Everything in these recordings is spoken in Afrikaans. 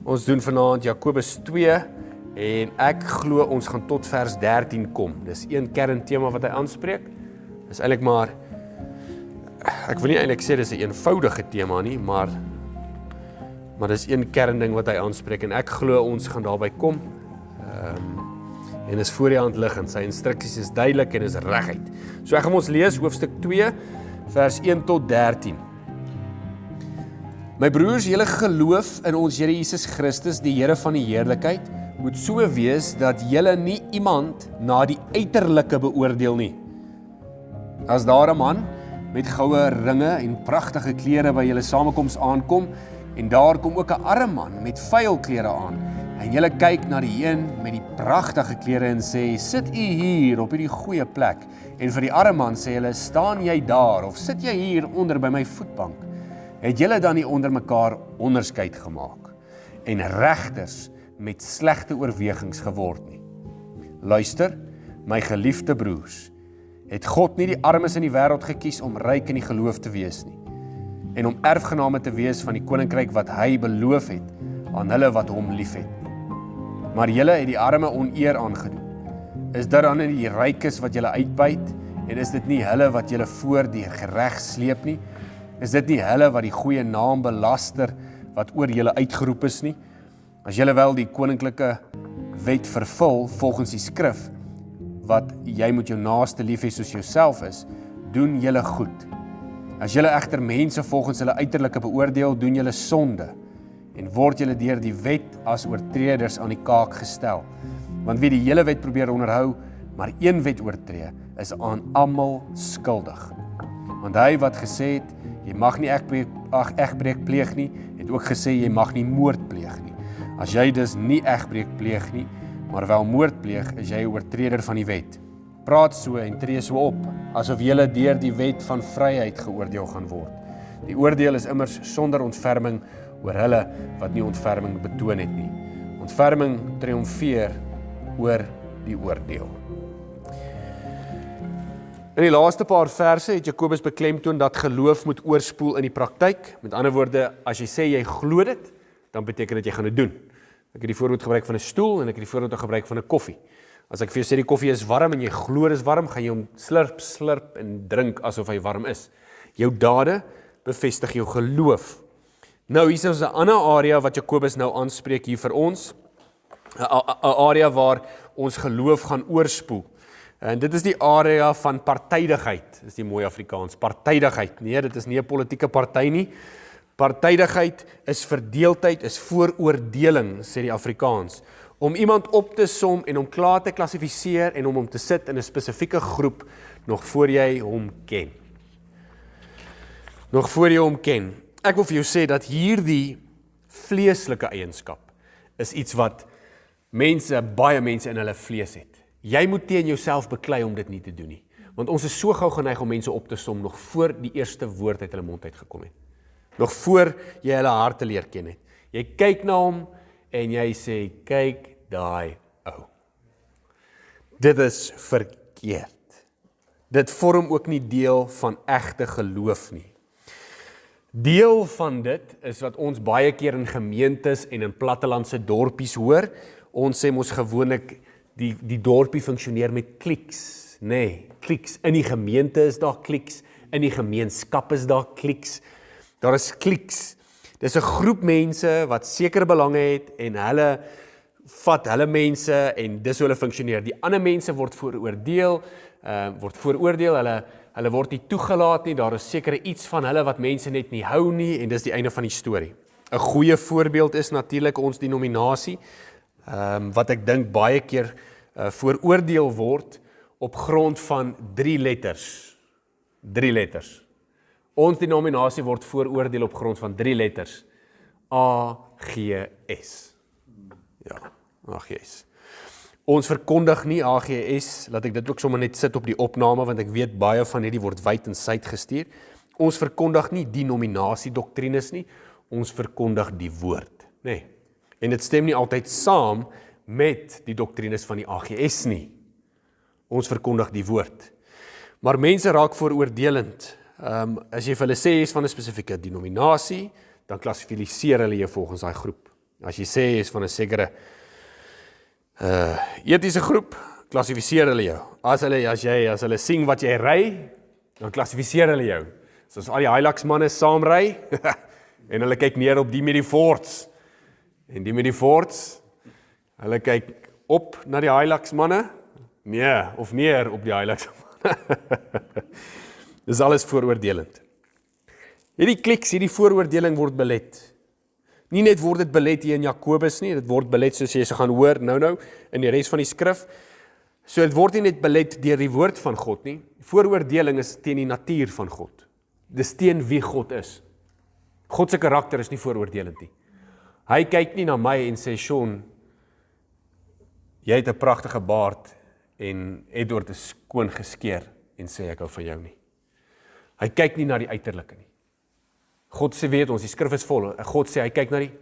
Ons doen vanaand Jakobus 2 en ek glo ons gaan tot vers 13 kom. Dis een kerntema wat hy aanspreek. Dis eintlik maar, ek wil nie eintlik sê dis 'n eenvoudige tema nie, maar dis een kernding wat hy aanspreek en ek glo ons gaan daarby kom. En is voor die hand liggend. Sy instruksies is duidelik en is reguit. So ek gaan ons lees hoofstuk 2 vers 1 tot 13. My broers, julle geloof in ons Here Jesus Christus, die Here van die heerlikheid, moet so wees dat julle nie iemand na die uiterlike beoordeel nie. As daar 'n man met goue ringe en pragtige klere by julle samekoms aankom, en daar kom ook 'n arm man met vuil klere aan, en julle kyk na die een met die pragtige klere en sê, sit u hier op hierdie goeie plek, en vir die arm man sê julle, staan jy daar, of sit jy hier onder by my voetbank, het julle dan nie onder mekaar onderskeid gemaak, en regters met slegte oorwegings geword nie. Luister, my geliefde broers, het God nie die armes in die wêreld gekies om ryk in die geloof te wees nie, en om erfgename te wees van die koninkryk wat hy beloof het, aan hulle wat hom lief het. Maar julle het die arme oneer aangedoen. Is dit dan nie die rykes wat julle uitbuit, en is dit nie hulle wat julle voor die gereg sleep nie? Is dit nie hulle wat die goeie naam belaster, wat oor julle uitgeroep is nie? As julle wel die koninklike wet vervul, volgens die skrif, wat jy moet jou naaste lief hê soos jouself is, doen julle goed. As julle egter mense volgens hulle uiterlike beoordeel, doen julle sonde, en word julle deur die wet as oortreders aan die kaak gestel. Want wie die hele wet probeer onderhou, maar een wet oortree, is aan almal skuldig. Want hy wat gesê het, jy mag nie egbreek pleeg nie, het ook gesê, jy mag nie moord pleeg nie. As jy dus nie egbreek pleeg nie, maar wel moord pleeg, is jy 'n oortreder van die wet. Praat so en tree so op, asof julle deur die wet van vryheid geoordeel gaan word. Die oordeel is immers sonder ontferming oor hulle wat nie ontferming betoon het nie. Ontferming triomfeer oor die oordeel. In die laaste paar verse het Jakobus beklemtoon dat geloof moet oorspoel in die praktyk. Met ander woorde, as jy sê jy glo dit, dan beteken dit jy gaan dit doen. Ek het die voorbeeld gebruik van 'n stoel en ek het die voorbeeld gebruik van 'n koffie. As ek vir jou sê die koffie is warm en jy glo dit is warm, gaan jy hom slurp en drink asof hy warm is. Jou dade bevestig jou geloof. Nou hier is 'n ander area wat Jakobus nou aanspreek hier vir ons. 'n Area waar ons geloof gaan oorspoel. En dit is die area van partydigheid. Dis die mooi Afrikaans, partydigheid. Nee, dit is nie 'n politieke party nie. Partydigheid is verdeeldheid, is vooroordeling, sê die Afrikaans. Om iemand op te som en om klaar te klassifiseer en om hom te sit in 'n spesifieke groep nog voor jy hom ken. Nog voor jy hom ken. Ek wil vir jou sê dat hierdie vleeslike eienskap is iets wat baie mense in hulle vlees het. Jy moet teen jouself beklei om dit nie te doen nie. Want ons is so gou geneig om mense op te som nog voor die eerste woord uit hulle mond uitgekom het. Nog voor jy hulle harte leer ken het. Jy kyk na hom en jy sê, kyk daai ou. Dit is verkeerd. Dit vorm ook nie deel van egte geloof nie. Deel van dit is wat ons baie keer in gemeentes en in plattelandse dorpies hoor. Ons sê mos gewoonlik die dorpie funksioneer met kliks. Nee, kliks. In die gemeente is daar kliks, in die gemeenskap is daar kliks. Daar is kliks. Dis 'n groep mense wat sekere belange het en hulle vat hulle mense en dis hoe hulle funksioneer. Die ander mense word vooroordeel, hulle word nie toegelaat nie, daar is sekere iets van hulle wat mense net nie hou nie en dis die einde van die storie. 'n Goeie voorbeeld is natuurlik ons denominasie, wat ek dink baie keer vooroordeel word op grond van 3 letters. 3 letters. Ons denominasie word vooroordeel op grond van 3 letters. AGS. Ja, AGS. Ons verkondig nie AGS, laat ek dit ook sommer net sit op die opname, want ek weet baie van hierdie word wyd en suid gestuur. Ons verkondig nie denominasie doktrines nie, ons verkondig die woord, nee. En dit stem nie altyd saam met die doktrines van die AGS nie. Ons verkondig die woord. Maar mense raak vooroordelend. As jy vir hulle sê jy is van 'n spesifieke denominasie, dan klassifiseer hulle jou volgens daai groep. As jy sê jy is van 'n sekere etiese groep, klassifiseer hulle jou. As hulle sien wat jy ry, dan klassifiseer hulle jou. So as al die Hilux manne saam ry, en hulle kyk neer op die met die Fords. En die met die Fords, hulle kyk op na die Hilux manne, of neer op die Hilux manne. Dis alles vooroordelend. Hierdie kliks, hierdie vooroordeling word belet. Nie net word dit belet hier in Jakobus nie, dit word belet soos jy gaan hoor nou in die res van die skrif. So dit word nie net belet deur die woord van God nie. Vooroordeling is teen die natuur van God. Dis teen wie God is. God se karakter is nie vooroordelend nie. Hy kyk nie na my en sê, Sean, jy het 'n pragtige baard en Edward is skoon geskeer en sê ek hou van jou nie. Hy kyk nie na die uiterlike nie. God sê, weet ons, die skrif is vol. God sê, hy kyk na die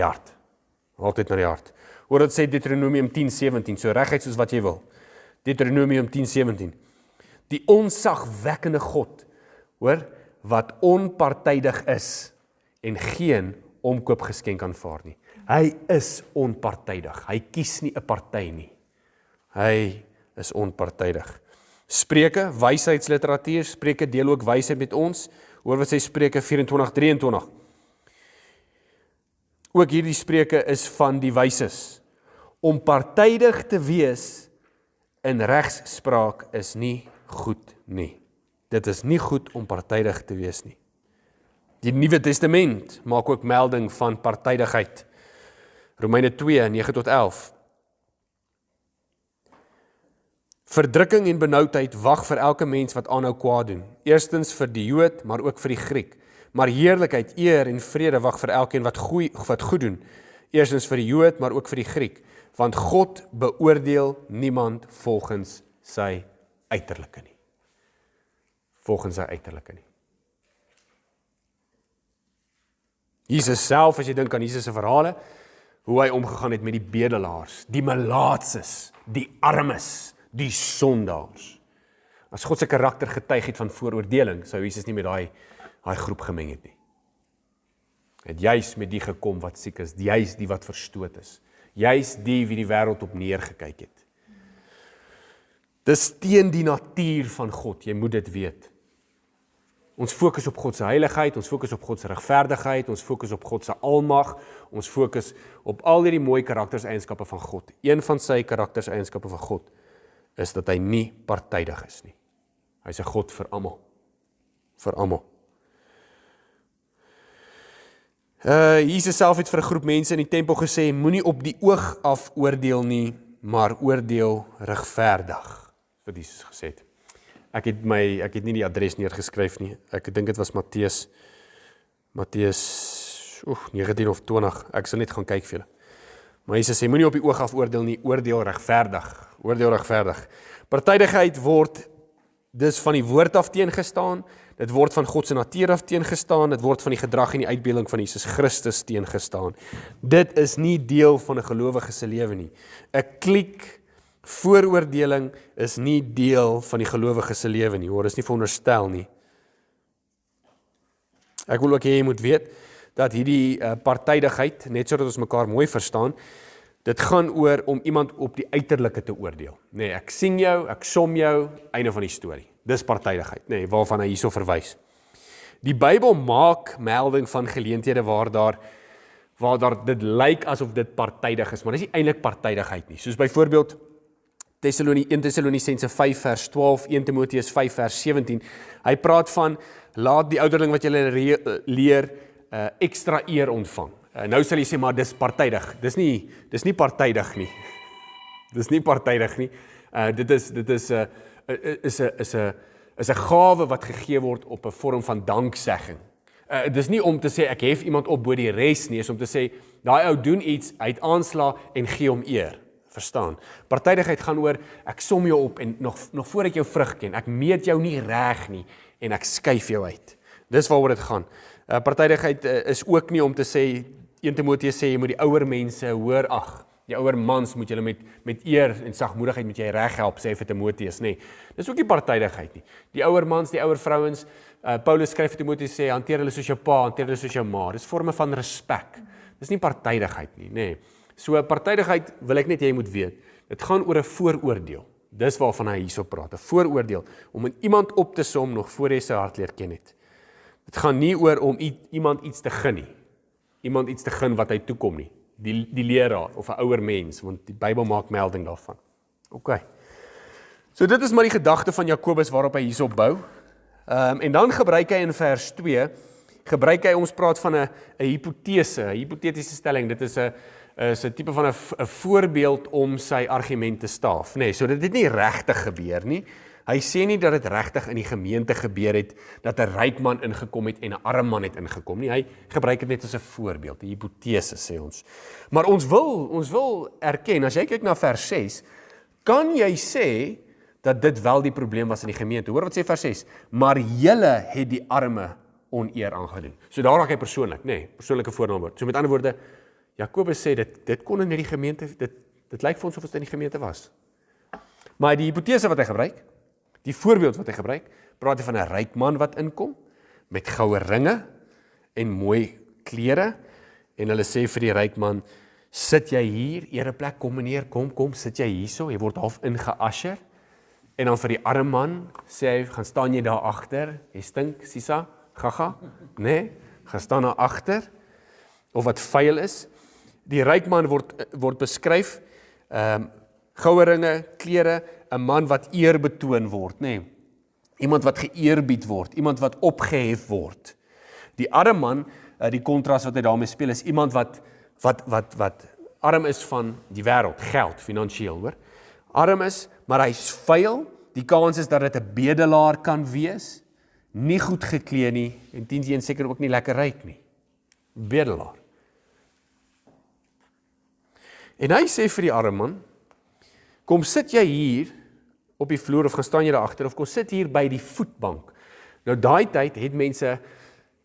hart. Altyd na die hart. Hoor dit sê Deuteronomium 10:17, so reguit soos wat jy wil. Deuteronomium 10:17. Die onsagwekkende God, hoor, wat onpartydig is en geen omkoopgeskenk aanvaar nie. Hy is onpartydig. Hy kies nie 'n party nie. Hy is onpartydig. Spreuke, wysheidsliteratuur, Spreuke deel ook wysheid met ons. Hoor wat sê Spreuke 24:23. Ook hierdie spreuke is van die wyses. Om partydig te wees in regsspraak is nie goed nie. Dit is nie goed om partydig te wees nie. Die Nuwe Testament maak ook melding van partydigheid. Romeine 2:9-11. Verdrukking en benoudheid wag vir elke mens wat aanhou kwaad doen. Eerstens vir die Jood, maar ook vir die Griek. Maar heerlikheid, eer en vrede wag vir elkeen wat goed doen. Eerstens vir die Jood, maar ook vir die Griek. Want God beoordeel niemand volgens sy uiterlike nie. Volgens sy uiterlike nie. Jesus self, as jy dink aan Jesus se verhale, hoe hy omgegaan het met die bedelaars, die melaatses, die armes, die sondaars. As God se karakter getuig het van vooroordeling, sou Jesus nie met daai groep gemeng het nie. Het juis met die gekom wat siek is, juis die wat verstoot is, juis die wie die wêreld op neergekyk het. Dis teen die natuur van God, jy moet dit weet. Ons fokus op God se heiligheid, ons fokus op God se regverdigheid, ons fokus op God se almag, ons fokus op al hierdie mooi karakterseienskappe van God. Een van sy karakterseienskappe van God is dat hy nie partydig is nie. Hy's 'n God vir almal. Vir almal. Jesus self het vir 'n groep mense in die tempel gesê, moenie op die oog af oordeel nie, maar oordeel regverdig. Wat Jesus gesê het. Ek het nie die adres neergeskryf nie. Ek dink dit was Matteus 19 of 20. Ek sal net gaan kyk vir julle. Maar Jesus sê, moenie op die oog af oordeel nie, oordeel regverdig. Oordeel regverdig. Partydigheid word dus van die woord af teengestaan, dit word van God se natuur af teengestaan, dit word van die gedrag en die uitbeelding van Jesus Christus teengestaan. Dit is nie deel van 'n gelowige se lewe nie. 'n Kliek vooroordeling is nie deel van die gelowige se lewe nie, hoor, is nie veronderstel nie. Ek wil ook hê jy moet weet, dat hierdie partydigheid, net sodat ons mekaar mooi verstaan, dit gaan oor om iemand op die uiterlike te oordeel. Nee, ek sien jou, ek som jou, einde van die storie. Dis partydigheid, nee, waarvan hy hierso verwys. Die Bybel maak melding van geleenthede waar daar dit lyk asof dit partydig is, maar dis nie eintlik partydigheid nie. Soos byvoorbeeld 1 Tessalonisense 5 vers 12, 1 Timoteus 5 vers 17. Hy praat van, laat die ouderling wat julle leer ekstra eer ontvang. Nou sal jy sê, maar dis partydig. Dis nie partydig nie. Dis nie partydig nie. Dit is 'n gawe wat gegee word op 'n vorm van danksegging. Dis nie om te sê ek hef iemand op bo die res nie, is om te sê daai ou doen iets, hy het aansla en gee hom eer. Verstaan? Partydigheid gaan oor ek som jou op en nog voor ek jou vrug ken, ek meet jou nie reg nie en ek skuif jou uit. Dis waaroor dit gaan. Partydigheid is ook nie om te sê 1 Timoteus sê jy moet die ouer mense hoor ag. Die ouer mans moet julle met eer en sagmoedigheid moet jy reg help, sê vir Timoteus, nê. Dis ook nie partydigheid nie. Die ouer mans, die ouer vrouens, Paulus skryf vir Timoteus sê hanteer hulle soos jou pa, hanteer hulle soos jou ma. Dis vorme van respek. Dis nie partydigheid nie, nê. So partydigheid wil ek net jy moet weet. Dit gaan oor 'n vooroordeel. Dis waarvan hy hierso praat, 'n vooroordeel om in iemand op te som nog voor jy sy hart leer ken het. Dit gaan nie oor om iemand iets te gun nie. Iemand iets te gun wat hy toekom nie. Die leraar of 'n ouer mens, want die Bybel maak melding daarvan. OK. So dit is maar die gedagte van Jakobus waarop hy hierso bou. En dan gebruik hy in vers 2, ons praat van 'n hipotese, 'n hipotetiese stelling. Dit is 'n tipe van 'n voorbeeld om sy argument te staaf, nê. So dit het nie regtig gebeur nie. Hy sê nie dat dit regtig in die gemeente gebeur het, dat 'n ryk man ingekom het en 'n arm man het ingekom nie. Hy gebruik dit net as 'n voorbeeld, 'n hipotese sê ons. Maar ons wil erken, as jy kyk na vers 6, kan jy sê dat dit wel die probleem was in die gemeente. Hoor wat sê vers 6, maar julle het die arme oneer aangedoen. So daar raak hy persoonlik, nê, persoonlike voornaamwoord. So met ander woorde, Jakobus sê dit kon in die gemeente, dit lyk vir ons of dit in die gemeente was. Maar die hipotese wat hy gebruik, die voorbeeld wat hy gebruik, praat hy van 'n ryk man wat inkom met goue ringe en mooi klere en hulle sê vir die ryk man, sit jy hier, ereplek, kom meneer, kom, sit jy hierso, jy word half ingeasher. En dan vir die arme man sê hy, gaan staan jy daar agter, jy stink, Sisa, gaga, nee, gaan staan daar agter, of wat vuil is. Die ryk man word beskryf, goue ringe, klere, 'n man wat eer betoon word, nê. Iemand wat geëerbied word, iemand wat opgehef word. Die arme man, die kontras wat hy daarmee speel, is iemand wat arm is van die wêreld, geld, finansiëel, hoor. Arm is, maar hy's vuil. Die kans is dat dit 'n bedelaar kan wees, nie goed geklee nie, en teens seker ook nie lekker ryk nie. Bedelaar. En hy sê vir die arme man, kom sit jy hier op die vloer, of gaan staan jy daar agter, of kom sit hier by die voetbank. Nou daai tyd het mense,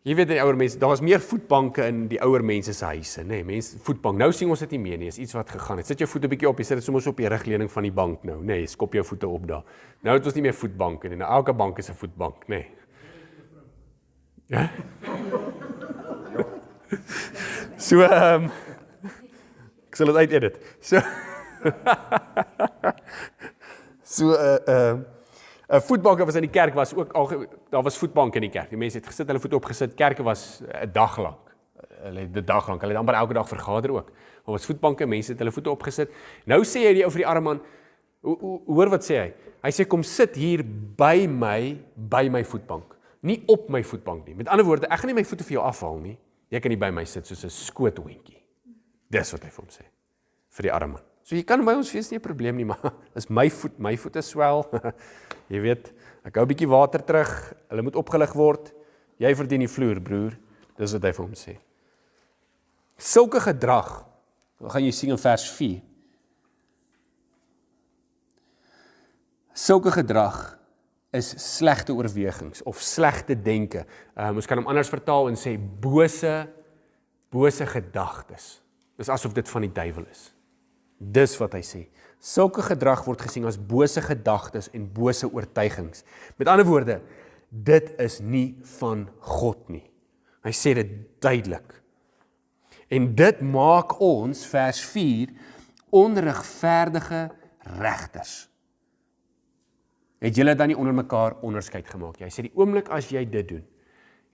jy weet die ouer mense, daar was meer voetbanke in die ouer mense se huise, nê, mense voetbank. Nou sien ons dit nie meer nie, is iets wat gegaan het. Sit jou voete 'n bietjie op, jy sit dit soms op die rugleuning van die bank nou, nê, skop jou voete op daar. Nou het ons nie meer voetbanke nie. Nou elke bank is 'n voetbank, nê. Ja? So ek sal dit uit-edit. Voetbanke was in die kerk, was ook al, daar was voetbanke in die kerk. Die mense het gesit, hulle voete opgesit, kerke was 'n dag lank. Hulle het amper elke dag vergader ook. Daar was voetbanke, mense het hulle voete opgesit. Nou sê hy die ou vir die arme man, hoor wat sê hy? Hy sê, kom sit hier by my voetbank. Nie op my voetbank nie. Met ander woorde, ek gaan nie my voete vir jou afhaal nie. Jy kan nie by my sit soos 'n skoothondjie. Dis wat hy vir hom sê, vir die arme man. So jy kan by ons wees nie 'n probleem nie, maar is my voete swel. Jy weet, ek hou 'n bietjie water terug, hulle moet opgelig word. Jy verdien die vloer, broer. Dis wat hy vir hom sê. Sulke gedrag, gaan jy sien in vers 4. Sulke gedrag is slegte oorwegings of slegte denke. Ons kan hom anders vertaal en sê bose gedagtes. Dis asof dit van die duiwel is. Dis wat hy sê. Sulke gedrag word gesien as bose gedagtes en bose oortuigings. Met ander woorde, dit is nie van God nie. Hy sê dit duidelik. En dit maak ons, vers 4, onregverdige regters. Het julle dan nie onder mekaar onderskeid gemaak? Hy sê die oomblik as jy dit doen,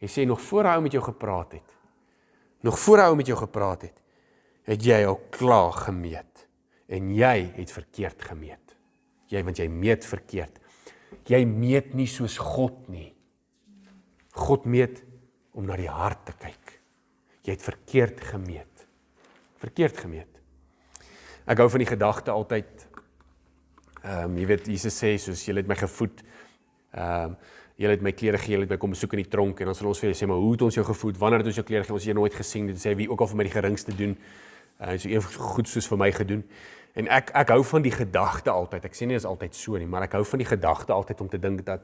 hy sê nog voor hy met jou gepraat het, het jy al klaar gemeet. En jy het verkeerd gemeet. Want jy meet verkeerd. Jy meet nie soos God nie. God meet om na die hart te kyk. Jy het verkeerd gemeet. Ek hou van die gedagte altyd, jy weet, Jesus sê, soos julle het my gevoed, julle het my klere gegee, julle het my kom besoek in die tronk, en dan sal ons vir julle sê, maar hoe het ons jou gevoed, wanneer het ons jou klere gegee, ons het jou nooit gesien, dit sê, wie ook al vir my die geringste doen, so een goed soos vir my gedoen, en ek hou van die gedagte altyd, ek sê nie is altyd so nie, maar ek hou van die gedagte altyd om te dink dat,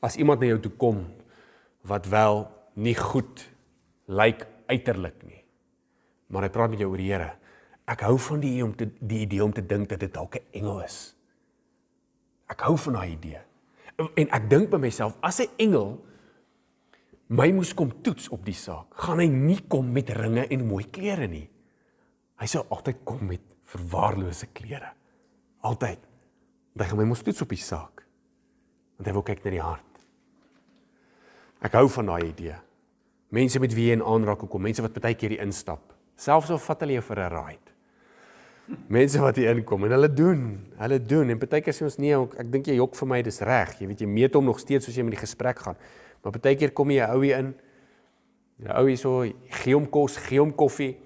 as iemand na jou toe kom, wat wel nie goed lyk uiterlik nie, maar hy praat met jou oor die Here, ek hou van die idee om te dink dat dit dalk 'n engel is. Ek hou van daai idee. En ek dink by myself, as 'n engel my moes kom toets op die saak, gaan hy nie kom met ringe en mooi klere nie. Hy sou altyd kom met verwaarlose klere. Altyd. Want hy gaan my mos toets op die saak. Want hy wil kyk na die hart. Ek hou van daai idee. Mense met wie jy in aanraking kom, mense wat baie keer hier instap. Selfs al vat hulle jou vir 'n ride. Mense wat hier inkom en hulle doen, en baie keer sê ons nee, ek dink jy jok vir my, dis reg. Jy weet, jy meet hom nog steeds soos jy met die gesprek gaan. Maar baie keer kom jy 'n ou hier in, 'n ou hier so, gee hom kos, gee hom koffie,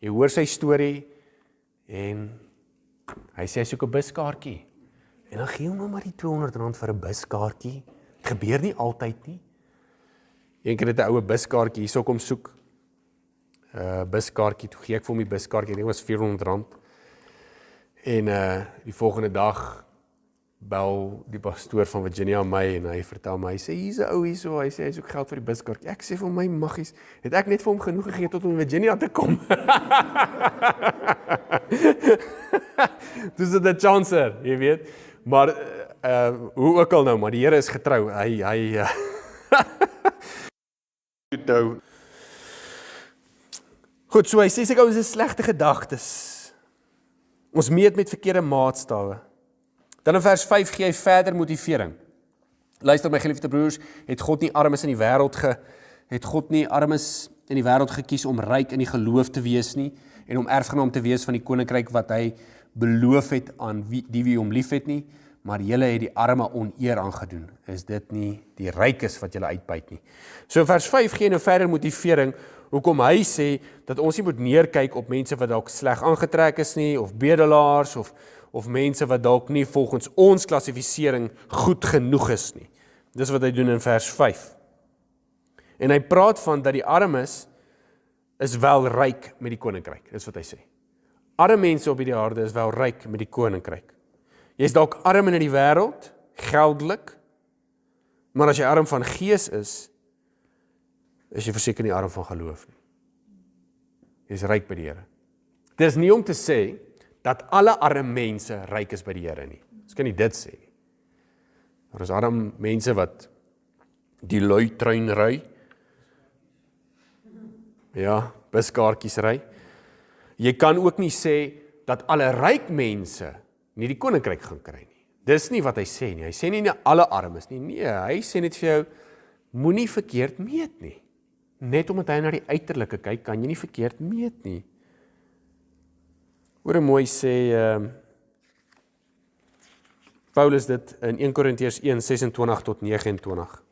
jy hoor sy storie en hy sê hy soek 'n buskaartjie. En dan gee hom nou maar die R200 vir 'n buskaartjie. Dit gebeur nie altyd nie. Een keer het 'n oue buskaartjie hierso kom soek. Buskaartjie, toe gee ek vir hom die buskaartjie, dit was R400. En die volgende dag bel die pastoor van Virginia my en hy vertel my, hy sê, hier's 'n ou hierso, hy sê hy soek geld vir die buskaartjie. Ek sê vir my maggies, het ek net vir hom genoeg gegee tot om in Virginia te kom? Dis 'n chancer, jy weet. Maar hoe ook al nou, maar die Here is getrou. Hy Goed, so hy sê ek ons is slegte gedagtes. Ons meet met verkeerde maatstawe. Dan in vers 5 gee hy verder motivering. Luister my geliefde broers, het God nie armes in die wêreld gekies om ryk in die geloof te wees nie en om erfgenaam te wees van die koninkryk wat hy beloof het aan wie hom liefhet nie, maar julle het die arme oneer aangedoen. Is dit nie die rykes wat julle uitbuit nie? So in vers 5 gee hy nou verder motivering hoekom hy sê dat ons nie moet neerkyk op mense wat dalk sleg aangetrek is nie, of bedelaars, of mense wat dalk nie volgens ons klassifisering goed genoeg is nie. Dis wat hy doen in vers 5. En hy praat van dat die armes is wel ryk met die koninkryk. Dis wat hy sê. Arme mense op hierdie aarde is wel ryk met die koninkryk. Jy is dalk arm in die wêreld, geldelik, maar as jy arm van gees is jy verseker nie arm van geloof nie. Jy is ryk by die Here. Dit is nie om te sê dat alle arme mense ryk is by die Here nie. Ons kan nie dit sê nie. Daar is arme mense wat die lui trein ry. Ja, buskaartjies ry. Jy kan ook nie sê dat alle ryk mense nie die koninkryk gaan kry nie. Dis nie wat hy sê nie. Hy sê nie alle armes nie. Nee, hy sê net vir jou, moenie verkeerd meet nie. Net omdat hy na die uiterlike kyk, kan jy nie verkeerd meet nie. Hoor hoe mooi sê Paulus dit in 1 Korintiërs 1, 26 tot 29.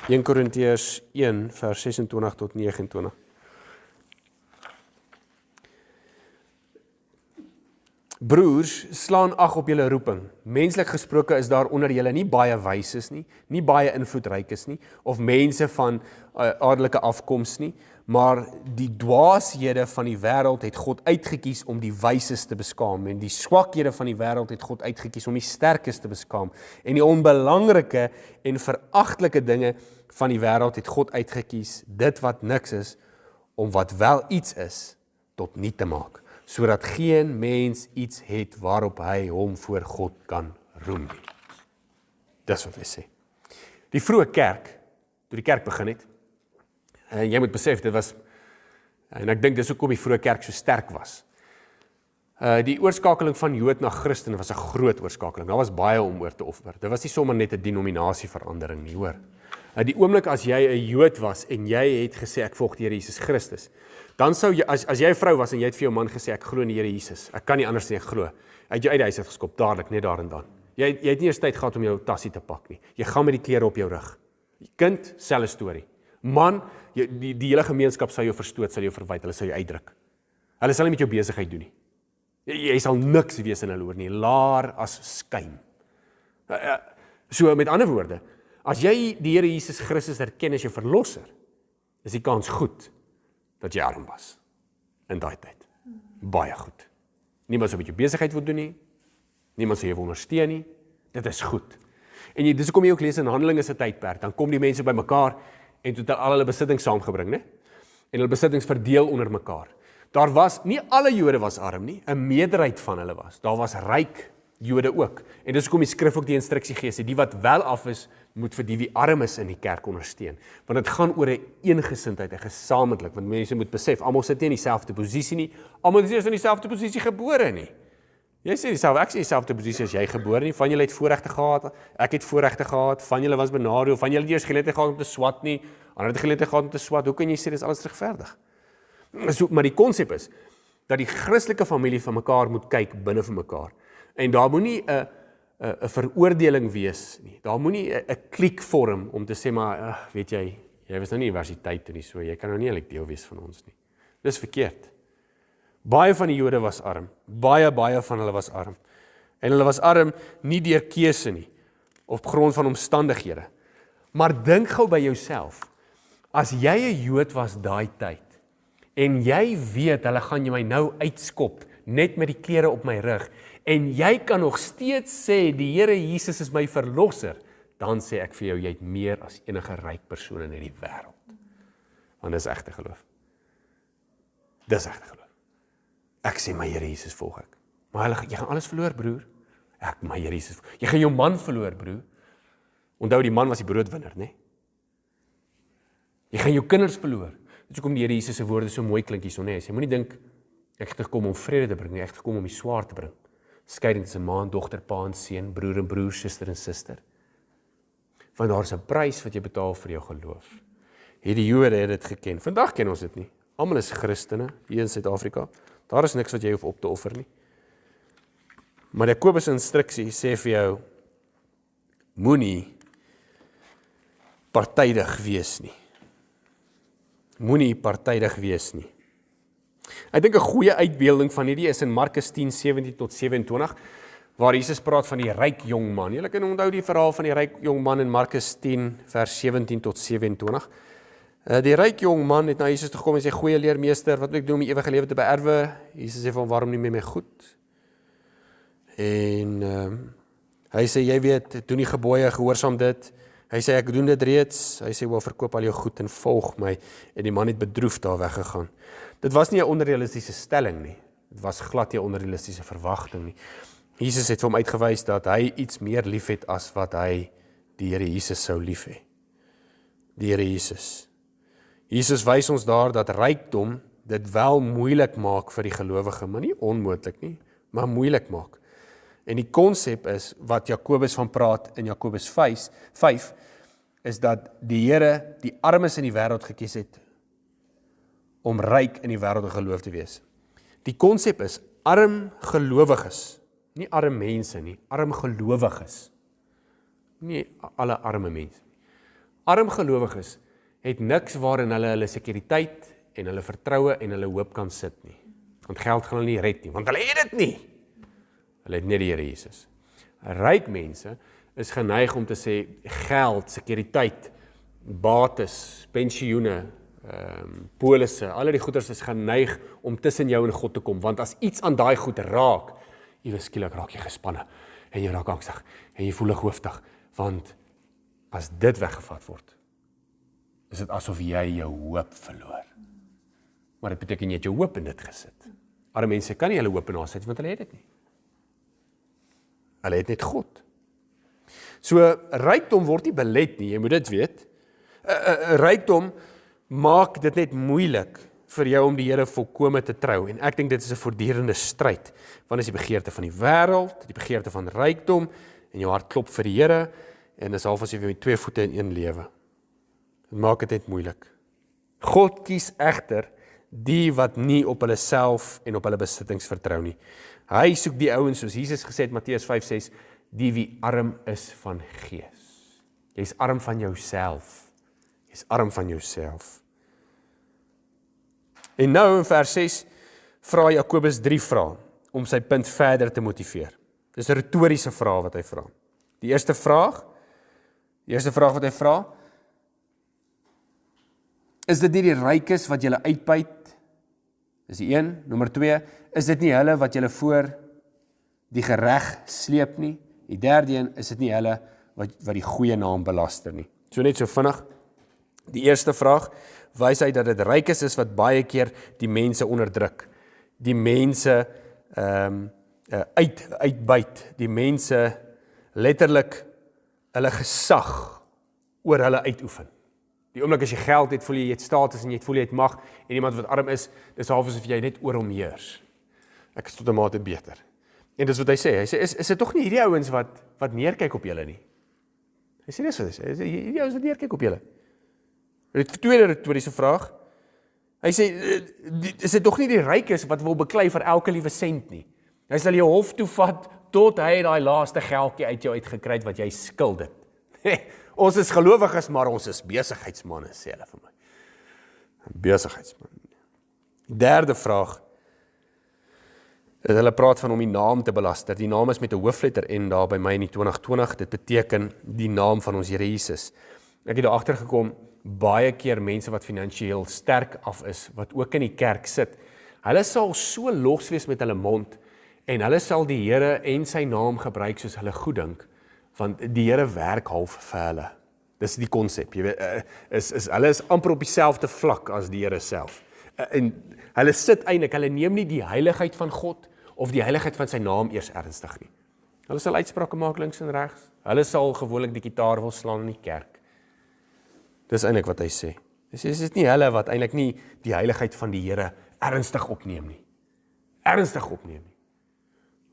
1 Korintiërs 1, vers 26 tot 29. Broers, slaan ag op julle roeping. Menslik gesproke is daar onder julle nie baie wyses nie, nie baie invloedrykes nie, of mense van adelike afkoms nie, maar die dwaashede van die wêreld het God uitgekies om die wyses te beskaam, en die swakhede van die wêreld het God uitgekies om die sterkes te beskaam, en die onbelangrike en veragtelike dinge van die wêreld het God uitgekies, dit wat niks is, om wat wel iets is, tot niet te maak, sodat geen mens iets het waarop hy hom voor God kan roem nie. Dis wat hy sê. Die vroeë kerk, toe die kerk begin het, en jy moet besef, dit was, en ek dink dis hoekom die vroeë kerk so sterk was. Die oorskakeling van Jood na Christen was 'n groot oorskakeling. Daar was baie om oor te offer. Dit was nie sommer net 'n denominasieverandering nie, hoor. Die oomblik as jy 'n Jood was en jy het gesê ek volg die Here Jesus Christus, dan sou jy, as jy 'n vrou was en jy het vir jou man gesê ek glo in die Here Jesus, ek kan nie anders nie, ek glo, uit jou uit die huis het geskop, dadelik, net daar en dan. Jy het nie eers tyd gehad om jou tassie te pak nie. Jy gaan met die klere op jou rug. Kind, selfe storie. Man, die hele gemeenskap sal jou verstoot, sal jou verwyd, hulle sal jou uitdruk. Hulle sal nie met jou besigheid doen nie. Jy sal niks wees in hulle oor nie, laar as skuim. So met ander woorde, as jy die Here Jesus Christus erken as jou verlosser, is die kans goed dat jy arm was in daai tyd. Baie goed. Niemand sal met jou besigheid wil doen nie, niemand sal jou ondersteun nie, dit is goed. En dis hoekom jy ook lees in Handelinge se tydperk, dan kom die mense by mekaar en toe het al hulle besittings saamgebring, né? En hulle besittings verdeel onder mekaar. Daar was, nie alle Jode was arm nie, 'n meerderheid van hulle was. Daar was ryk Jode ook. En dis hoekom die skrif ook die instruksie gee, die wat wel af is, moet vir die wie arm is in die kerk ondersteun. Want dit gaan oor 'n eengesindheid, 'n gesamentlik, want mense moet besef, almal sit nie in dieselfde posisie nie, almal is nie in dieselfde posisie gebore nie. Jy sê dieselfde, ek sê dieselfde posisie as jy gebore nie, van julle het voorregte gehad, ek het voorregte gehad, van julle was benadeel, van julle het eers geleentheid gehad om te swat nie, ander het geleentheid gehad om te swat, hoe kan jy sê dis alles regverdig? So, maar die konsep is, dat die Christelike familie van mekaar moet kyk binne vir mekaar, en daar moet nie 'n veroordeling wees nie, daar moet nie 'n kliek vorm om te sê, maar, weet jy was nou nie universiteit toe nie, so jy kan nou nie eintlik deel wees van ons nie. Dis verkeerd. Baie van die Jode was arm, baie van hulle was arm, en hulle was arm nie deur keuse nie, of op grond van omstandighede, maar dink gou by jouself, as jy 'n Jood was daai tyd, en jy weet, hulle gaan jy my nou uitskop, net met die klere op my rug, en jy kan nog steeds sê, die Here Jesus is my verlosser, dan sê ek vir jou, jy het meer as enige ryk persoon in hierdie wêreld. Want dis egte geloof. Dis egte geloof. Ek sê, my Here Jesus volg ek. Maar jy gaan alles verloor, broer. My Here Jesus, jy gaan jou man verloor, broer. Onthou, die man was die broodwinner, né? Jy gaan jou kinders verloor. Dis hoekom die Here Jesus se woorde so mooi klink hierso, né? Jy moenie dink, ek het gekom om vrede te bring, nie, ek het gekom om die swaard te bring. Skeiding tussen ma en dogter, pa en seun, broer en broer, suster en suster. Want daar is 'n prys wat jy betaal vir jou geloof. Hierdie Jode het dit geken. Vandag ken ons dit nie. Almal is Christene hier in Suid-Afrika. Daar is niks wat jy hoef op te offer nie. Maar Jakobus se instruksie sê vir jou, moenie partydig wees nie. Moenie partydig wees nie. Ek dink 'n goeie uitbeelding van hierdie is in Markus 10:17 tot 27, waar Jesus praat van die ryk jong man. Julle kan onthou die verhaal van die ryk jong man in Markus 10 vers 17 tot 27. Die ryk jong man het na Jesus toe gekom en sê, goeie leermeester, wat moet ek doen om die ewige lewe te beerwe? Jesus sê van, waarom nie met my goed? En hy sê, jy weet, doen die gebooie, gehoorsaam dit. Hy sê, ek doen dit reeds. Hy sê, wel, verkoop al jou goed en volg my. En die man het bedroef daar weggegaan. Dit was nie 'n onrealistiese stelling nie. Dit was glad nie 'n onrealistiese verwagting nie. Jesus het vir hom uitgewys dat hy iets meer lief het as wat hy die Here Jesus sou lief hê. Die Here Jesus. Jesus wys ons daar dat rykdom dit wel moeilik maak vir die gelowige, maar nie onmoontlik nie, maar moeilik maak. En die konsep is, wat Jakobus van praat in Jakobus 5, is dat die Here die armes in die wêreld gekies het, om ryk in die wêreld geloof te wees. Die konsep is, arm gelowiges, nie arm mense nie, arm gelowiges, nie alle arme mense. Arm gelowiges het niks waarin hulle sekuriteit en hulle vertroue en hulle hoop kan sit nie. Want geld gaan hulle nie red nie, want hulle het dit nie. Hulle het net die Here Jesus. Ryk mense is geneig om te sê, geld, sekuriteit, bates, pensioene, polisse, al die goeders is geneig om tussen jou en God te kom, want as iets aan daai goed raak, ewe skielik raak jy gespanne, en jy raak angstig, en jy voel hoofdig, want as dit weggevat word, is dit asof jy jou hoop verloor. Maar dit beteken jy het jou hoop in dit gesit. Arme mense kan nie hulle hoop in daar sit, want hulle het dit nie. Hulle het net God. So, rykdom word nie belet nie, jy moet dit weet. Rykdom maak dit net moeilik vir jou om die Here volkome te trou. En ek dink dit is 'n voortdurende stryd. Want is die begeerte van die wêreld, die begeerte van rykdom, en jou hart klop vir die Here, en dis half as jy met 2 voete in een lewe. Dit maak dit net moeilik. God kies egter die wat nie op hulle self en op hulle besittings vertrou nie. Hy soek die ouens, soos Jesus gesê het, Matteus 5:6, die wie arm is van gees. Jy is arm van jouself. Jy is arm van jouself. En nou in vers 6 vra Jakobus 3 vrae om sy punt verder te motiveer. Dis 'n retoriese vraag wat hy vra. Die eerste vraag wat hy vra, is dit nie die rykes wat julle uitbuit? Dis die 1. Nommer 2, is dit nie hulle wat julle voor die gereg sleep nie? Die derde een, is dit nie hulle wat die goeie naam belaster nie? So net so vinnig. Die eerste vraag wys hy dat dit rykes is wat baie keer die mense onderdruk. Die mense uitbuit. Die mense letterlik hulle gesag oor hulle uitoefen. Die oomblik as jy geld het, voel jy het status en jy voel jy het mag, en iemand wat arm is, dis half asof jy net oor hom heers. Ek is tot 'n mate beter. En dis wat hy sê, is dit tog nie hierdie ouens wat neerkyk op julle nie? Hy sê dis wat hy sê, hierdie ouens wat neerkyk op julle. Die tweede retoriese vraag, hy sê, is dit tog nie die rykes wat wil beklei vir elke liewe sent nie? Hy sal jou hof toe vat, tot hy daai laaste geldjie uit jou uitgekry het wat jy skuld het. Ons is gelowiges, maar ons is besigheidsmanne, sê hulle vir my. Besigheidsman. Derde vraag, hulle praat van om die naam te belaster. Die naam is met 'n hoofletter N daar by my in die 2020, dit beteken die naam van ons Here Jesus. Ek het daar agter gekom, baie keer mense wat finansiëel sterk af is, wat ook in die kerk sit, hulle sal so los wees met hulle mond, en hulle sal die Here en sy naam gebruik soos hulle goed dink, want die Here werk half vir hulle. Dis die konsep, jy weet, hulle is amper op dieselfde vlak as die Here self. En hulle sit eintlik, hulle neem nie die heiligheid van God of die heiligheid van sy naam eers ernstig nie. Hulle sal uitsprake maak links en regs. Hulle sal gewoonlik die gitaar wil slaan in die kerk. Dis eintlik wat hy sê. Hy sê, is nie hulle wat eintlik nie die heiligheid van die Here ernstig opneem nie. Ernstig opneem nie.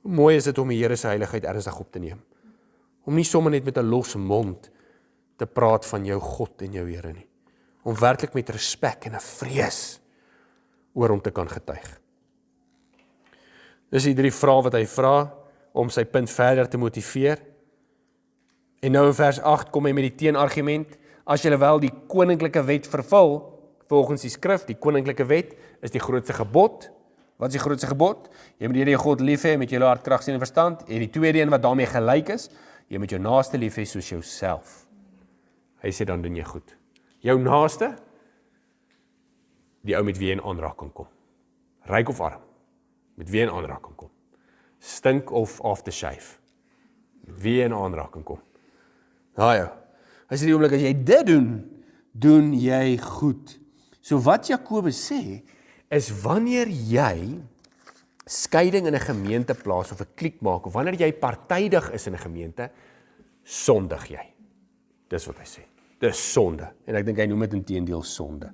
Hoe mooi is dit om die Here se heiligheid ernstig op te neem. Om nie sommer net met 'n los mond te praat van jou God en jou Here nie. Om werklik met respek en 'n vrees oor hom te kan getuig. Dis die 3 vrae wat hy vra om sy punt verder te motiveer. En nou in vers 8 kom hy met die teenargument: as julle wel die koninklike wet vervul, volgens die skrif, die koninklike wet is die grootste gebod. Wat is die grootste gebod? Jy moet die Here jou God lief hê met jou hart, krag, siel en verstand. En die tweede een wat daarmee gelyk is, jy moet jou naaste lief hê soos jouself. Hy sê dan doen jy goed. Jou naaste, die ou met wie jy in aanraking kom. Ryk of arm, met wie jy in aanraking kom. Stink of aftershave, met wie jy in aanraking kom. Nou, hy sê die oomblik as jy dit doen, doen jy goed. So wat Jakobus sê, is wanneer jy skeiding in 'n gemeente plaas of 'n kliek maak, of wanneer jy partydig is in 'n gemeente, sondig jy. Dis wat hy sê. Dis sonde. En ek dink hy noem dit inteendeel sonde.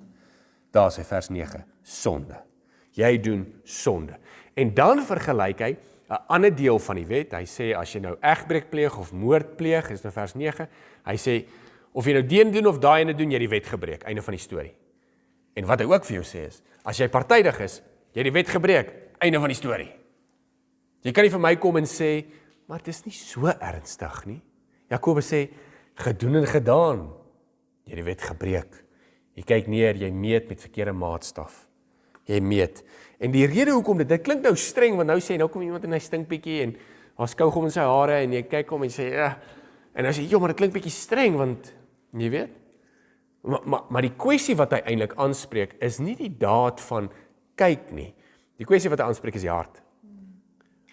Daar is hy vers 9. Sonde. Jy doen sonde. En dan vergelyk hy 'n ander deel van die wet. Hy sê as jy nou egbreek pleeg of moord pleeg, is nou vers 9. Hy sê of jy nou die een doen of daai ene doen, jy die wet gebreek. Einde van die storie. En wat hy ook vir jou sê is, as jy partydig is, jy die wet gebreek. Einde van die storie. Jy kan nie vir my kom en sê, maar dit is nie so ernstig nie. Jakobus sê, gedoen en gedaan. Jy die wet gebreek. Jy kyk neer, jy meet met verkeerde maatstaf. Jy meet. En die rede hoekom dit klink nou streng, want nou sê, nou kom iemand in hy stink bietjie en daar's kougom in sy hare en jy kyk hom en sê, en nou sê, joh, maar dit klink bietjie streng, want, jy weet, maar die kwessie wat hy eintlik aanspreek, is nie die daad van kyk nie. Die kwessie wat hy aanspreek is die hart.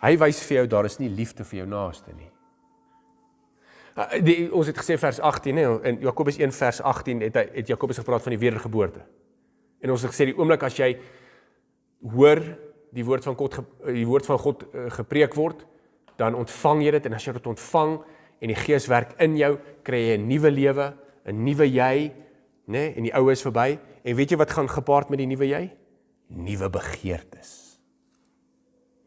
Hy wys vir jou, daar is nie liefde vir jou naaste nie. Ons het gesê vers 18, nee, in Jakobus 1 vers 18 het Jakobus gepraat van die wedergeboorte. En ons het gesê, die oomblik as jy hoor die woord van God gepreek word, dan ontvang jy dit, en as jy dit ontvang, en die Gees werk in jou, kry jy 'n nuwe lewe, 'n nuwe jy, nee, en die ou is verby, en weet jy wat gaan gepaard met die nuwe jy? Nuwe begeertes.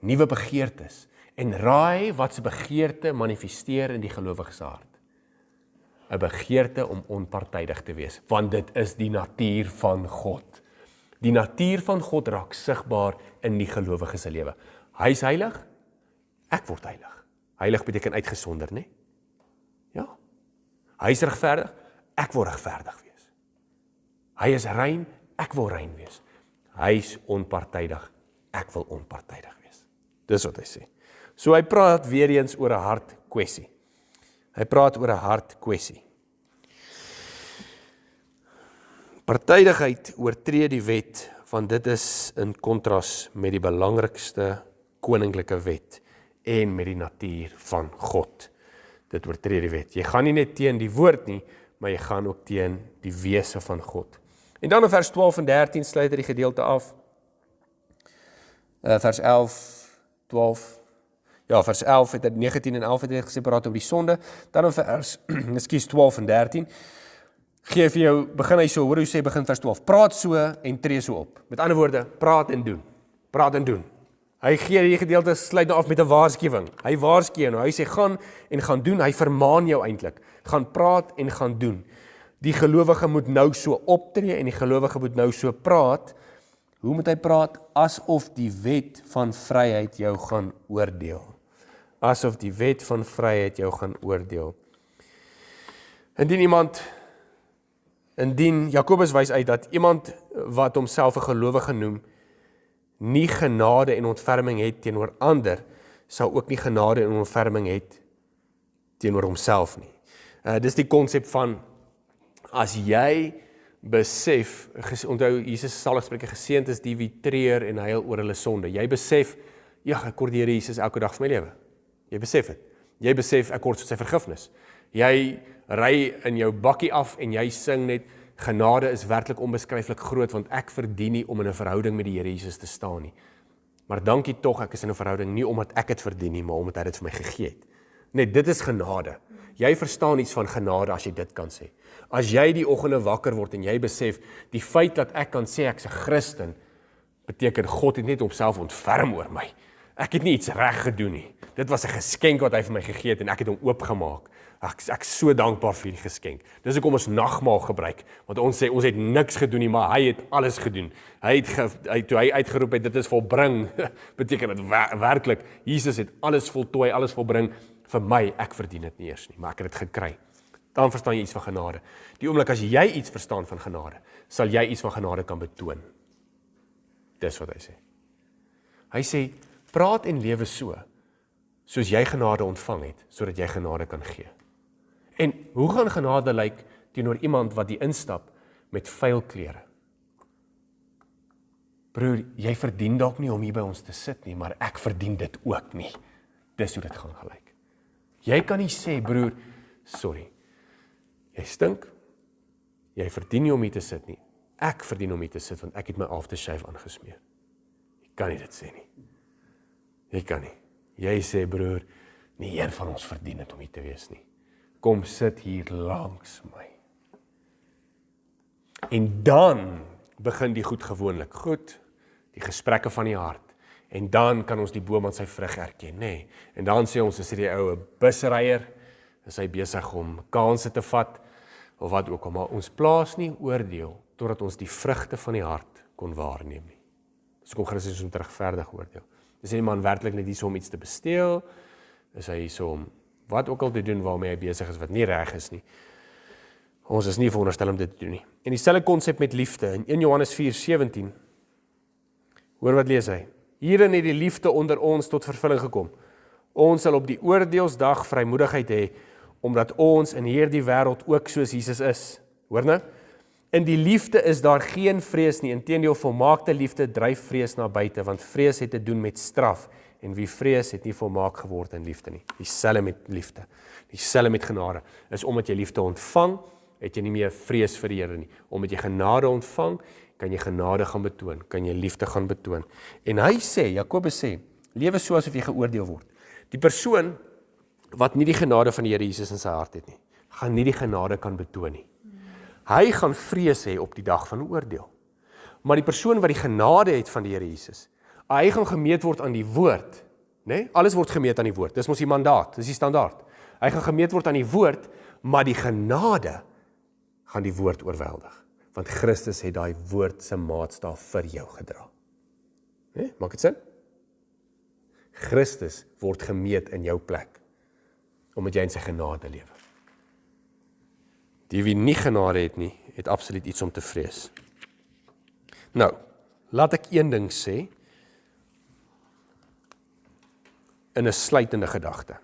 Nuwe begeertes. En raai wat se begeerte manifesteer in die gelowige se hart? 'n Begeerte om onpartydig te wees, want dit is die natuur van God. Die natuur van God raak sigbaar in die gelowige se lewe. Hy is heilig, ek word heilig. Heilig beteken uitgesonder, né? Ja. Hy is regverdig, ek wil regverdig wees. Hy is rein, ek wil rein wees. Hy is onpartydig, ek wil onpartydig wees. Dis wat hy sê. So hy praat weer eens oor 'n hart kwessie. Hy praat oor 'n hart kwessie. Partydigheid oortree die wet, want dit is in kontras met die belangrikste koninklike wet en met die natuur van God. Dit oortree die wet. Jy gaan nie net teen die woord nie, maar jy gaan ook teen die wese van God. En dan in vers 12 en 13 sluit hy die gedeelte af. Vers 11, 12. Ja, vers 11 het 19 en 11 het hy gesê praat oor die sonde. Dan in vers 12 en 13 gee vir jou, begin hy so, hoor hoe sê begin vers 12, praat so en tree so op. Met ander woorde, praat en doen. Praat en doen. Hy gee die gedeelte sluit nou af met 'n waarskuwing. Hy waarsku jou nou, hy sê gaan en gaan doen, hy vermaan jou eintlik. Gaan praat en gaan doen. Die gelowige moet nou so optree en die gelowige moet nou so praat. Hoe moet hy praat? Asof die wet van vryheid jou gaan oordeel. Asof die wet van vryheid jou gaan oordeel. Indien Jakobus wys uit dat iemand wat homself 'n gelowige noem, nie genade en ontferming het teenoor ander, sal ook nie genade en ontferming het teenoor homself nie. Dis die konsep van, as jy besef, onthou Jesus saligspreker, geseënd is die wie treur en huil oor hulle sonde. Jy besef, ja, ek kort die Here Jesus elke dag van my lewe. Jy besef dit. Jy besef, ek kort sy vergifnis. Jy ry in jou bakkie af en jy sing net, genade is werklik onbeskryflik groot, want ek verdien nie om in 'n verhouding met die Here Jesus te staan nie. Maar dankie tog, ek is in 'n verhouding nie omdat ek het verdien nie, maar omdat hy dit vir my gegee het. Net dit is genade. Jy verstaan iets van genade as jy dit kan sê. As jy die oggende wakker word en jy besef, die feit dat ek kan sê ek's 'n Christen, beteken God het net homself ontferm oor my. Ek het nie iets reg gedoen nie. Dit was 'n geskenk wat hy vir my gegee het en ek het hom oopgemaak. Ek so dankbaar vir die geskenk. Dis hoekom ons nagmaal gebruik, want ons sê ons het niks gedoen nie, maar hy het alles gedoen. Toe hy uitgeroep het, dit is volbring, beteken dit werklik, Jesus het alles voltooi, alles volbring vir my, ek verdien dit nie eers nie, maar ek het dit gekry. Dan verstaan jy iets van genade. Die oomblik as jy iets verstaan van genade, sal jy iets van genade kan betoon. Dis wat hy sê. Hy sê, praat en lewe soos jy genade ontvang het, sodat jy genade kan gee. En hoe gaan genade lyk teenoor iemand wat die instap met vuil klere? Broer, jy verdien dalk nie om hier by ons te sit nie, maar ek verdien dit ook nie. Dis hoe dit gaan gelyk. Jy kan nie sê, broer, sorry, jy stink, jy verdien nie om hier te sit nie. Ek verdien om hier te sit, want ek het my aftershave aangesmeer. Jy kan nie dit sê nie. Jy kan nie. Jy sê, broer, nie een van ons verdien het om hier te wees nie. Kom sit hier langs my. En dan begin die goed gewoonlik. Goed, die gesprekke van die hart. En dan kan ons die boom aan sy vrug erken, nê? En dan sê ons, is die oue busryer, is hy besig om kansse te vat, of wat ook al, maar ons plaas nie oordeel, totdat ons die vrugte van die hart kon waarneem nie. Dus kom Christus om terugverdig oordeel. Is die man werklik net hier om iets te besteel? Is hy hier om wat ook al te doen waarmee hy besig is, wat nie reg is nie? Ons is nie veronderstel om dit te doen nie. En dieselfde konsep met liefde, in 1 Johannes 4:17, hoor wat lees hy? Hierin het die liefde onder ons tot vervulling gekom. Ons sal op die oordeelsdag vrymoedigheid hê, omdat ons in hierdie wêreld ook soos Jesus is. Hoor nou? In die liefde is daar geen vrees nie, inteendeel volmaakte liefde dryf vrees na buite, want vrees het te doen met straf, en wie vrees het nie volmaak geword in liefde nie. Dieselfde met liefde, dieselfde met genade, is omdat jy liefde ontvang, het jy nie meer vrees vir die Here nie. Omdat jy genade ontvang, kan jy genade gaan betoon, kan jy liefde gaan betoon. En hy sê, Jakobus sê, lewe so asof jy geoordeel word. Die persoon wat nie die genade van die Here Jesus in sy hart het nie, gaan nie die genade kan betoon nie. Hy gaan vrees hê op die dag van oordeel. Maar die persoon wat die genade het van die Here Jesus, hy gaan gemeet word aan die woord, né? Alles word gemeet aan die woord. Dis mos die mandaat, dis die standaard. Hy gaan gemeet word aan die woord, maar die genade gaan die woord oorweldig. Want Christus het daai woord se maatstaaf vir jou gedra. Né? Maak dit sin? Christus word gemeet in jou plek, omdat jy in sy genade lewe. Die wie nie genade het nie, het absoluut iets om te vrees. Nou, laat ek een ding sê, in 'n sluitende gedagte.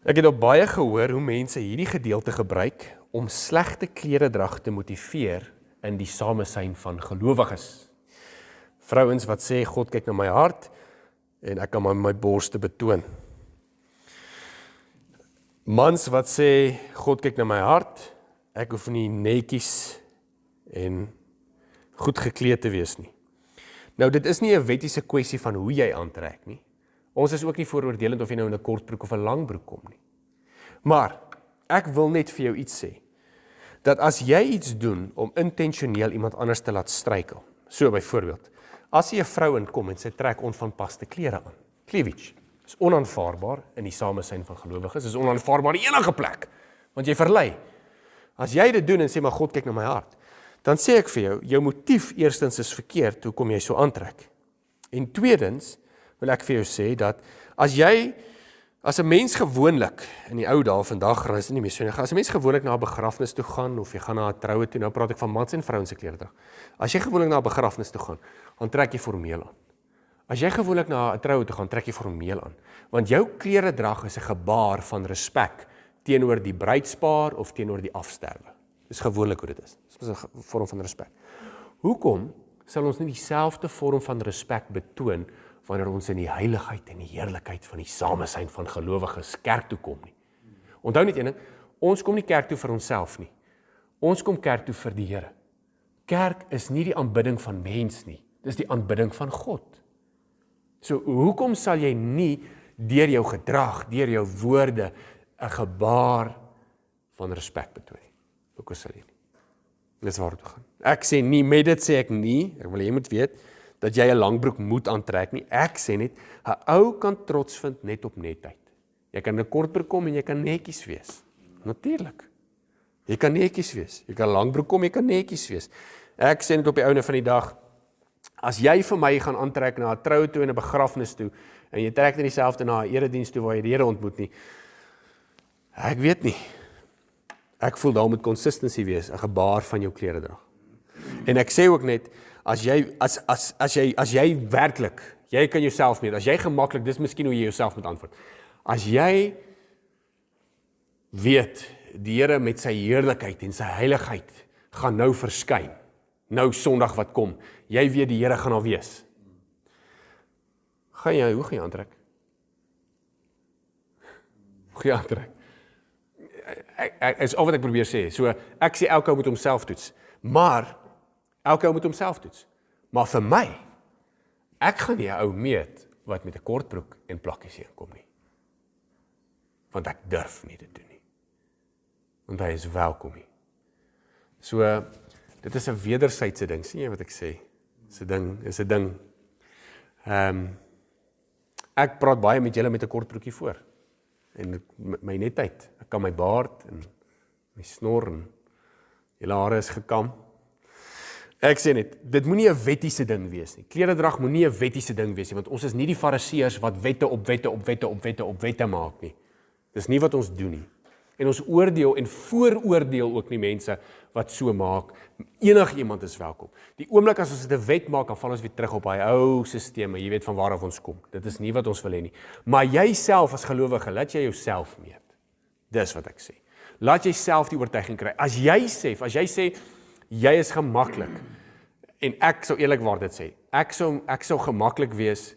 Ek het op baie gehoor hoe mense hierdie gedeelte gebruik om slegte kleredrag te motiveer in die samesyn van gelowiges. Vrouens wat sê, God kyk na my hart, en ek kan my borste betoon. Mans wat sê, God kyk na my hart, ek hoef nie netjies en goed gekleed te wees nie. Nou, dit is nie 'n wettiese kwessie van hoe jy aantrek nie. Ons is ook nie vooroordelend of jy nou in 'n kort broek of 'n lang broek kom nie. Maar, ek wil net vir jou iets sê. dat as jy iets doen om intentioneel iemand anders te laat struikel, so byvoorbeeld, as jy 'n vrou inkom en sy trek onvanpaste klere aan, cleavage, is onaanvaarbaar in die samesyn van gelowiges, is onaanvaarbaar in enige plek, want jy verlei. As jy dit doen en sê, maar God kyk na my hart, dan sê ek vir jou motief eerstens is verkeerd, hoekom jy so aantrek. En tweedens, wil ek vir jou sê, dat as 'n mens gewoonlik, in die ou dae, vandag is dit nie meer so nie, as 'n mens gewoonlik na 'n begrafnis toe gaan, of jy gaan na 'n troue toe, nou praat ek van mans en vrouens se kleredrag. As jy gewoonlik na 'n begrafnis toe gaan, dan trek jy formeel aan. As jy gewoonlik na 'n troue toe gaan, trek jy formeel aan. Want jou kleredrag is 'n gebaar van respek teenoor die bruidspaar of teenoor die afsterwe. Dis gewoonlik hoe dit is. Dis 'n vorm van respek. Hoekom sal ons nie dieselfde vorm van respek betoon wanneer ons in die heiligheid en die heerlikheid van die samesyn van gelowiges kerk toe kom nie? Onthou net een ding, ons kom nie kerk toe vir onsself nie. Ons kom kerk toe vir die Here. Kerk is nie die aanbidding van mens nie, dis die aanbidding van God. So hoekom sal jy nie deur jou gedrag, deur jou woorde 'n gebaar van respek betoon nie? Hoekom sal jy nie? Dis waar toe gaan. Ek sê nie, met dit sê ek nie, ek wil jy moet weet, dat jy 'n langbroek moet aantrek nie. Ek sê net, 'n ou kan trots vind net op netheid. Jy kan in 'n kortbroek kom en jy kan netjies wees. Natuurlik. Jy kan netjies wees. Jy kan 'n langbroek kom, jy kan netjies wees. Ek sê net op die einde van die dag, as jy vir my gaan aantrek na 'n troue toe en 'n begrafnis toe, en jy trek nie dieselfde na 'n erediens toe waar jy die Here ontmoet nie, ek weet nie. Ek voel daar moet consistency wees, 'n gebaar van jou kleredrag. En ek sê ook net, as jy werklik, jy kan jouself meet, as jy gemaklik, dis miskien hoe jy jouself moet antwoord. As jy weet, die Here met sy heerlikheid en sy heiligheid gaan nou verskyn, nou Sondag wat kom, jy weet die Here gaan daar wees. Hoe gaan jy aantrek? Hoe gaan jy aantrek? Is al wat ek probeer sê. So, ek sê elke ou moet homself toets. Maar, elke ou moet homself toets. Maar vir my, ek gaan nie 'n ou meet wat met 'n kortbroek en plakkies hier kom nie. Want ek durf nie dit doen nie. Want hy is welkom nie. So, dit is 'n wederwysige ding, sien jy wat ek sê? Is 'n ding. Ek praat baie met julle met 'n kortbroekie voor. En my netheid, ek kan my baard en my snor en julle hare is gekam. Ek sê net, dit moenie 'n wettiese ding wees nie. Kleredrag moenie 'n wettiese ding wees nie, want ons is nie die fariseërs wat wette op wette maak nie. Dis nie wat ons doen nie. En ons oordeel en vooroordeel ook nie mense wat so maak. Enigiemand is welkom. Die oomblik as ons dit 'n wet maak, dan val ons weer terug op daai ou sisteme, jy weet van waar af ons kom. Dit is nie wat ons wil hê nie. Maar jy self as gelowige, laat jy jouself meet. Dis wat ek sê. Laat jy self die oortuiging kry. As jy sê, jy is gemaklik, en ek sou eerlikwaar dit sê, ek sou gemaklik wees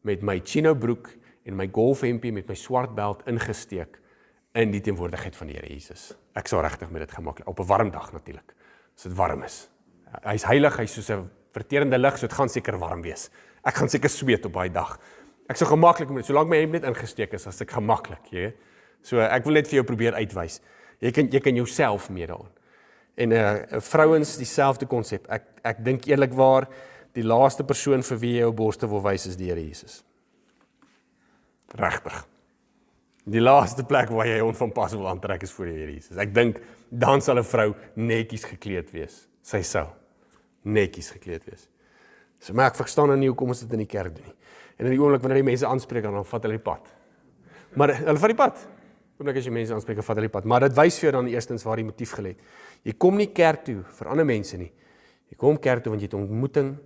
met my chino broek en my golfhempie met my swart belt ingesteek in die teenwoordigheid van die Here Jesus. Ek sou regtig met dit gemaklik, op 'n warm dag natuurlik, as dit warm is. Hy's heilig, hy's soos 'n verterende lig, so dit gaan seker warm wees. Ek gaan seker sweet op daai dag. Ek sou gemaklik met dit, solank my hemp net ingesteek is, as ek gemaklik, jy weet. So ek wil net vir jou probeer uitwys. Jy kan jouself mee daarin. En vrouens dieselfde konsep. Ek dink eerlikwaar, die laaste persoon vir wie jy jou borste wil wys is die Here Jesus. Regtig. Die laaste plek waar jy onvanpas wil aantrek is voor die Here Jesus. Ek dink dan sal 'n vrou netjies gekleed wees. Sy sal netjies gekleed wees. So maar ek verstaan nou nie hoekom ons dit in die kerk doen nie. En in die oomblik wanneer die mense aanspreek, dan vat hulle die pad. Maar hulle vat die pad. Oomblik as jy mense aanspreek, vat hulle die pad. Maar dit wys vir jou dan eerstens waar die motief gelê het. Jy kom nie kerk toe vir ander mense nie. Jy kom kerk toe want jy het 'n ontmoeting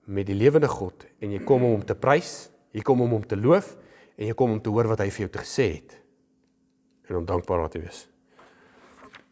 met die lewende God en jy kom om hom te prys, jy kom om hom te loof en jy kom om te hoor wat hy vir jou te gesê het en om dankbaar te wees.